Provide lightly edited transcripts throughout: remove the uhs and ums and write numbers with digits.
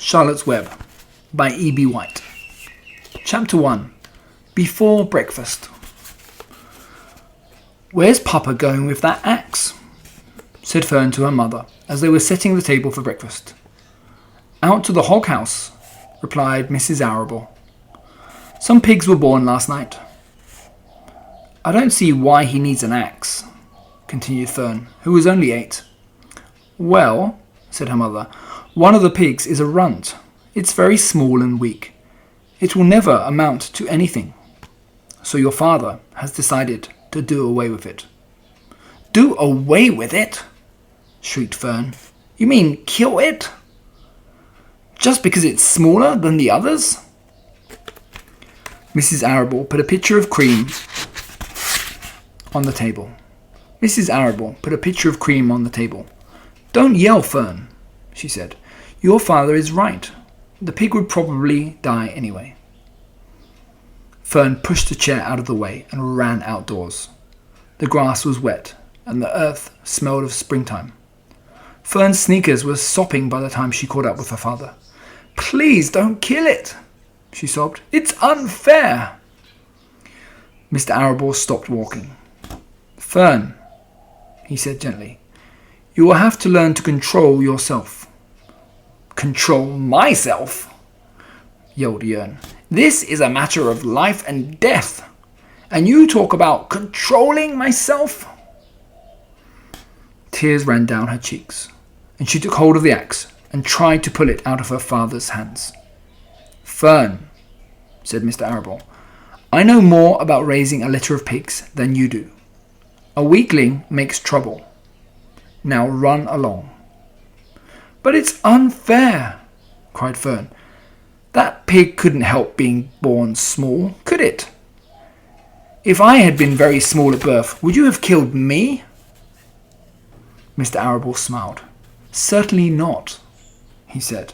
Charlotte's Web by E.B. White. Chapter 1. Before Breakfast. "Where's Papa going with that axe?" said Fern to her mother as they were setting the table for breakfast. "Out to the hog house," replied Mrs. Arable. "Some pigs were born last night." "I don't see why he needs an axe," continued Fern, who was only 8. "Well," said her mother, "one of the pigs is a runt. It's very small and weak. It will never amount to anything. So your father has decided to do away with it." "Do away with it?" shrieked Fern. "You mean kill it? Just because it's smaller than the others?" Mrs. Arable put a pitcher of cream on the table. "Don't yell, Fern," she said. "Your father is right. The pig would probably die anyway." Fern pushed the chair out of the way and ran outdoors. The grass was wet and the earth smelled of springtime. Fern's sneakers were sopping by the time she caught up with her father. "Please don't kill it," she sobbed. "It's unfair." Mr. Arable stopped walking. "Fern," he said gently, "you will have to learn to control yourself." "Control myself?" yelled Yearn. "This is a matter of life and death, and you talk about controlling myself?" Tears ran down her cheeks, and she took hold of the axe and tried to pull it out of her father's hands. "Fern," said Mr. Arable, "I know more about raising a litter of pigs than you do. A weakling makes trouble. Now run along." "But it's unfair," cried Fern. "That pig couldn't help being born small, could it? If I had been very small at birth, would you have killed me?" Mr. Arable smiled. "Certainly not," he said,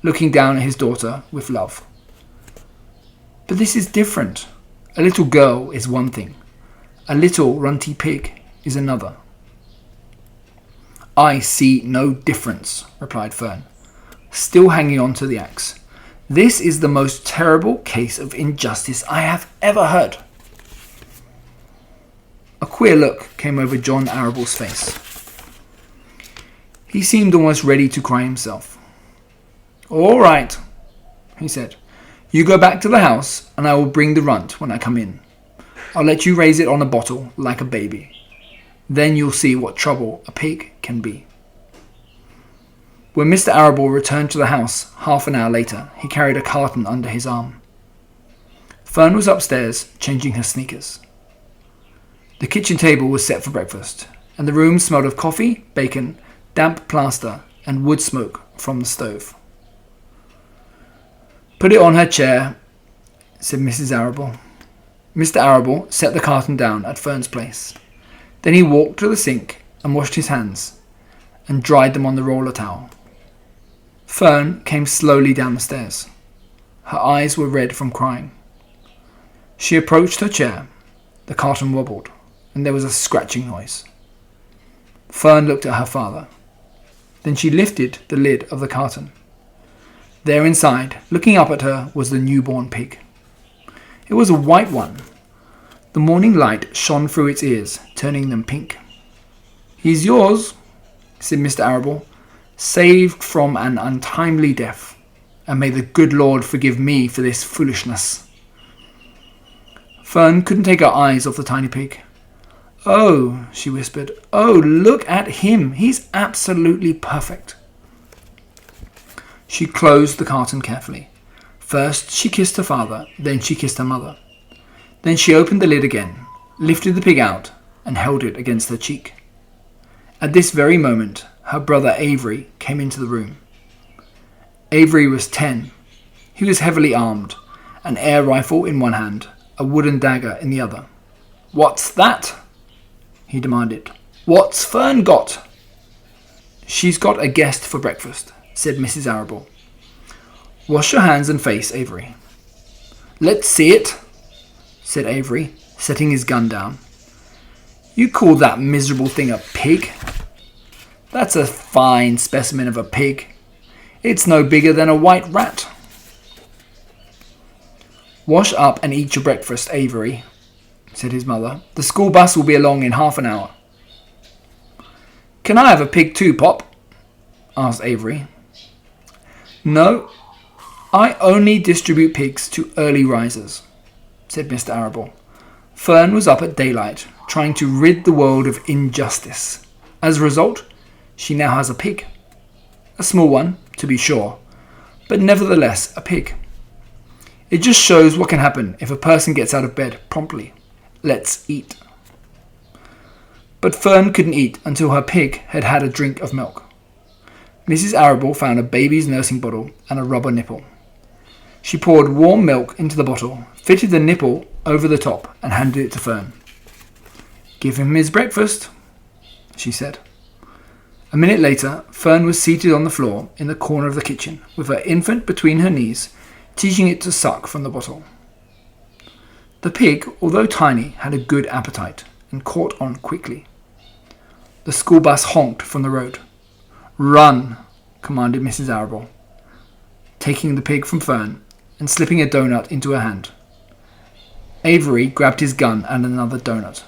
looking down at his daughter with love. "But this is different. A little girl is one thing. A little runty pig is another." "I see no difference," replied Fern, still hanging on to the axe. "This is the most terrible case of injustice I have ever heard." A queer look came over John Arable's face. He seemed almost ready to cry himself. "All right," he said. "You go back to the house and I will bring the runt when I come in. I'll let you raise it on a bottle like a baby. Then you'll see what trouble a pig can be." When Mr. Arable returned to the house half an hour later, he carried a carton under his arm. Fern was upstairs changing her sneakers. The kitchen table was set for breakfast, and the room smelled of coffee, bacon, damp plaster, and wood smoke from the stove. "Put it on her chair," said Mrs. Arable. Mr. Arable set the carton down at Fern's place. Then he walked to the sink and washed his hands and dried them on the roller towel. Fern came slowly down the stairs. Her eyes were red from crying. She approached her chair. The carton wobbled, and there was a scratching noise. Fern looked at her father. Then she lifted the lid of the carton. There inside, looking up at her, was the newborn pig. It was a white one. The morning light shone through its ears, turning them pink. "He's yours," said Mr. Arable, "saved from an untimely death, and may the good Lord forgive me for this foolishness." Fern couldn't take her eyes off the tiny pig. "Oh," she whispered, "oh, look at him. He's absolutely perfect." She closed the carton carefully. First she kissed her father, then she kissed her mother. Then she opened the lid again, lifted the pig out, and held it against her cheek. At this very moment, her brother Avery came into the room. Avery was 10. He was heavily armed, an air rifle in one hand, a wooden dagger in the other. "What's that?" he demanded. "What's Fern got?" "She's got a guest for breakfast," said Mrs. Arable. "Wash your hands and face, Avery." "Let's see it," said Avery, setting his gun down. "You call that miserable thing a pig? That's a fine specimen of a pig. It's no bigger than a white rat. Wash up and eat your breakfast, Avery, said his mother. The school bus will be along in half an hour. Can I have a pig too, Pop? Asked Avery. No, I only distribute pigs to early risers, said Mr. Arable. Fern was up at daylight, trying to rid the world of injustice. As a result, she now has a pig. A small one, to be sure, but nevertheless a pig. It just shows what can happen if a person gets out of bed promptly. Let's eat. But Fern couldn't eat until her pig had had a drink of milk. Mrs. Arable found a baby's nursing bottle and a rubber nipple. She poured warm milk into the bottle, fitted the nipple over the top, and handed it to Fern. Give him his breakfast, she said. A minute later, Fern was seated on the floor in the corner of the kitchen, with her infant between her knees, teaching it to suck from the bottle. The pig, although tiny, had a good appetite and caught on quickly. The school bus honked from the road. Run, commanded Mrs. Arable, taking the pig from Fern and slipping a donut into her hand. Avery grabbed his gun and another donut.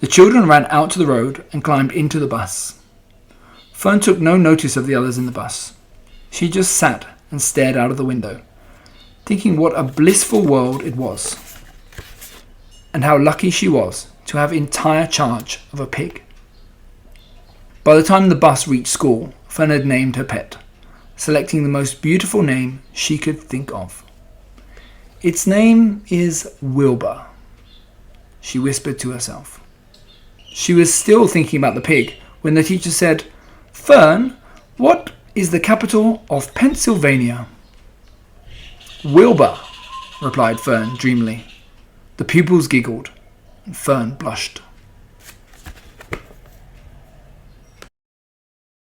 The children ran out to the road and climbed into the bus. Fern took no notice of the others in the bus. She just sat and stared out of the window, thinking what a blissful world it was, and how lucky she was to have entire charge of a pig. By the time the bus reached school, Fern had named her pet, selecting the most beautiful name she could think of. Its name is Wilbur, she whispered to herself. She was still thinking about the pig when the teacher said, Fern, what is the capital of Pennsylvania? Wilbur, replied Fern dreamily. The pupils giggled, and Fern blushed.